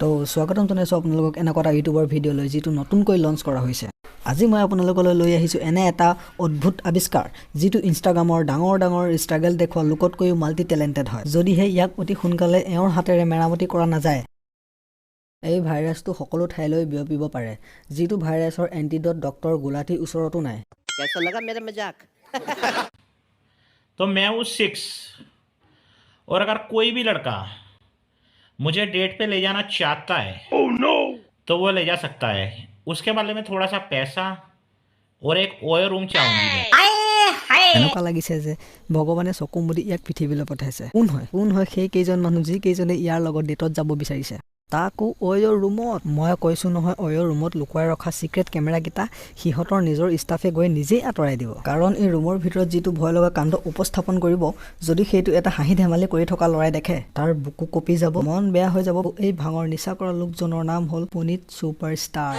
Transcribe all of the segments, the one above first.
তো স্বাগতম জনাইছো আপোনালোকক এনেকুৱা এটা ইউটিউবৰ ভিডিঅ' লৈ যিটো নতুনকৈ লঞ্চ কৰা হৈছে। আজি মই আপোনালোকলৈ লৈ আহিছোঁ এনে এটা অদ্ভুত আৱিষ্কাৰ যিটো ইনষ্টাগ্ৰামৰ ডাঙৰ ষ্ট্ৰাগল দেখুওৱা লোকতকৈও মাল্টি টেলেণ্টেড হয়। যদিহে ইয়াক অতি সোনকালে এওঁৰ হাতেৰে মেৰামতি কৰা নাযায়, এই ভাইৰাছটো সকলো ঠাইলৈ বিয়পিব পাৰে, যিটো ভাইৰাছৰ এণ্টিডট ডক্টৰ গুলাটীৰ ওচৰতো নাই। कैसा लगा मेरा मजाक? तो मैं हूँ 6 और अगर कोई भी लड़का मुझे डेट पे ले जाना चाहता है तो वो ले जा सकता है। उसके बदले में थोड़ा सा पैसा और एक ओयो रूम चाहूंगी मैं। এনেকুৱা লাগিছে যে ভগৱানে চকু মুদি ইয়াক পৃথিৱীলৈ পঠাইছে। কোন হয় সেই কেইজন মানুহ যিকেইজনে ইয়াৰ লগত ডেটত যাব বিচাৰিছে, তাকো অয়ৰ ৰুমত। মই কৈছোঁ নহয়, অয়ৰ ৰুমত লুকুৱাই ৰখা চিক্ৰেট কেমেৰাকেইটা সিহঁতৰ নিজৰ ষ্টাফে গৈ নিজেই আঁতৰাই দিব। কাৰণ এই ৰুমৰ ভিতৰত যিটো ভয় লগা কাণ্ড উপস্থাপন কৰিব, যদি সেইটো এটা হাঁহি ধেমালি কৰি থকা ল'ৰাই দেখে, তাৰ বুকু কঁপি যাব, মন বেয়া হৈ যাব। এই ভাঙৰ নিচা কৰা লোকজনৰ নাম হ'ল পুনীত ছুপাৰষ্টাৰ।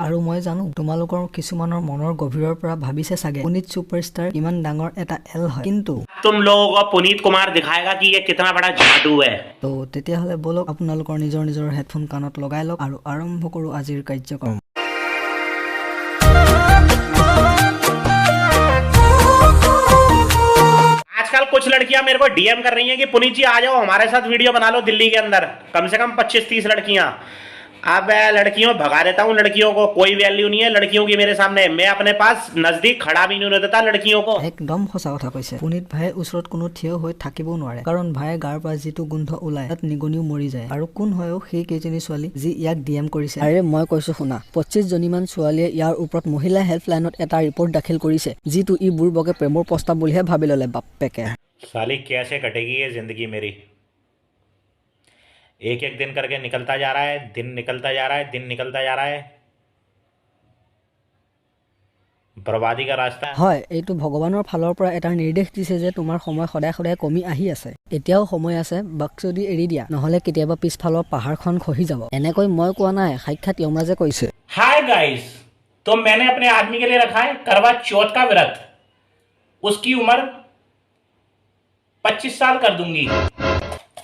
আৰু মই জানো তোমালোকৰ কিছুমানৰ মনৰ গভীৰৰ পৰা ভাবিছে চাগে পুনীত ছুপাৰষ্টাৰ ইমান ডাঙৰ এটা এল হয়, কিন্তু तुम लोगों को पुनीत कुमार दिखाएगा कि ये कितना बड़ा जादू है। তো তেতিয়াহ'লে বলক আপোনালোকৰ নিজৰ হেডফোন কাণত লগাই লওক আৰু আৰম্ভ কৰোঁ আজিৰ কাৰ্যক্ৰম। आजकल कुछ लड़कियां मेरे को डीएम कर रही हैं कि पुनीत जी आ जाओ हमारे साथ वीडियो बना लो दिल्ली के अंदर, कम से कम 25-30 लड़कियां। अब लड़कियों भगा देता हूँ, लड़कियों को कोई वैल्यू नहीं है लड़कियों की मेरे सामने। मैं अपने पास नजदीक खड़ा भी नहीं देता लड़कियों को। একদম সঁচা কথা কৈছে। পুনীত ভাইৰ ওচৰত কোনো থিয় হৈ থাকিবও নোৱাৰে, কাৰণ ভাইৰ গাৰ পৰা যিটো গোন্ধ ওলায় তাত নিগনিও মৰি যায়। আৰু কোন হয়ও সেই কেইজনী ছোৱালী যি ইয়াক ডিএম কৰিছে? আৰে মই কৈছো শুনা, 25 জনীমান ছোৱালীয়ে ইয়াৰ ওপৰত মহিলা হেল্পলাইনত এটা ৰিপৰ্ট দাখিল কৰিছে, যিটো ই বুৰ্বকে প্ৰেমৰ প্ৰস্তাৱ বুলিহে ভাবি ল'লে বাপ্পেকে। साली कैसे कटेगी ये जिंदगी मेरी? एक एक दिन करके निकलता जा रहा है, दिन निकलता जा रहा है, दिन निकलता जा रहा है। बर्बादी का रास्ता है। হয়, এইটো ভগৱানৰ ফালৰ পৰা এটা নিৰ্দেশ দিছে যে তোমাৰ সময় সদায় কমি আহি আছে। এতিয়াও সময় আছে, বাকচদি এৰি দিয়া, নহ'লে কেতিয়াবা পিছফালৰ পাহাৰখন খহি যাব। এনেকৈ মই কোৱা নাই, সাক্ষাৎ যমৰাজে কৈছে। हाय गाइस, तो मैंने अपने आदमी के लिए रखा है करवा चौथ का व्रत। उसकी उम्र 25 साल कर दूंगी।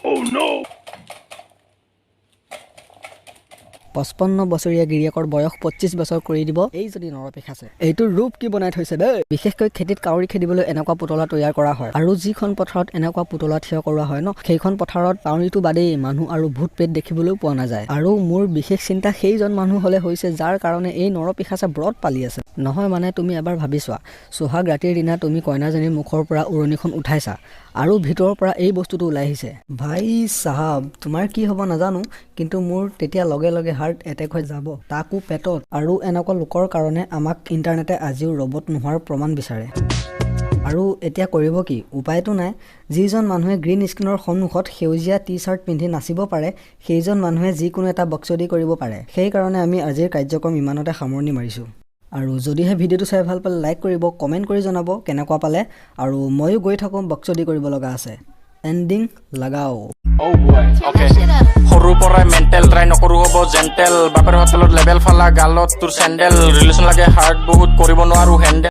Oh no! 55 বছৰীয়া গিৰিয়েকৰ বয়স 25 বছৰ কৰি দিব এই যদি নৰপিশাচে। এইটো ৰূপ কি বনাই থৈছে দেই। বিশেষকৈ খেতিত কাউৰী খেদিবলৈ এনেকুৱা পুতলা তৈয়াৰ কৰা হয়, আৰু যিখন পথাৰত এনেকুৱা পুতলা থিয় কৰোৱা হয় ন, সেইখন পথাৰত কাউৰীটো বাদেই মানুহ আৰু ভূত পেট দেখিবলৈও পোৱা নাযায়। আৰু মোৰ বিশেষ চিন্তা সেইজন মানুহ হ'লে হৈছে যাৰ কাৰণে এই নৰপিশাচে ব্ৰত পালি আছে। নহয় মানে তুমি এবাৰ ভাবি চোৱা, সোহাগ ৰাতিৰ দিনা তুমি কইনাজনীৰ মুখৰ পৰা উৰণিখন উঠাইছা আৰু ভিতৰৰ পৰা এই বস্তুটো ওলাই আহিছে। ভাই চাহাব, তোমাৰ কি হ'ব নাজানো, কিন্তু মোৰ তেতিয়া লগে হাৰ্ট এটেক হৈ যাব, তাকো পেটত। আৰু এনেকুৱা লোকৰ কাৰণে আমাক ইণ্টাৰনেটে আজিও ৰবট নোহোৱাৰ প্ৰমাণ বিচাৰে। আৰু এতিয়া কৰিব কি? উপায়তো নাই। যিজন মানুহে গ্ৰীণ স্ক্ৰীনৰ সন্মুখত সেউজীয়া টি-চাৰ্ট পিন্ধি নাচিব পাৰে, সেইজন মানুহে যিকোনো এটা বক্সদি কৰিব পাৰে। সেইকাৰণে আমি আজিৰ কাৰ্যক্ৰম ইমানতে সামৰণি মাৰিছোঁ। আৰু যদিহে ভিডিঅ'টো চাই ভাল পালে লাইক কৰিব, কমেণ্ট কৰি জনাব কেনেকুৱা পালে। আৰু ময়ো গৈ থাকোঁ, বক্সদি কৰিব লগা আছে। এণ্ডিং লগাও। সৰুৰ পৰাই মেণ্টেল, ট্ৰাই নকৰো হ'ব জেণ্টেল। বাপেৰ হোটেলত লেবেল ফালা গালত তোৰ চেণ্ডেল, ৰিলেশ্যন লাগে হাৰ্ড বহুত, কৰিব নোৱাৰো হেণ্ডেল।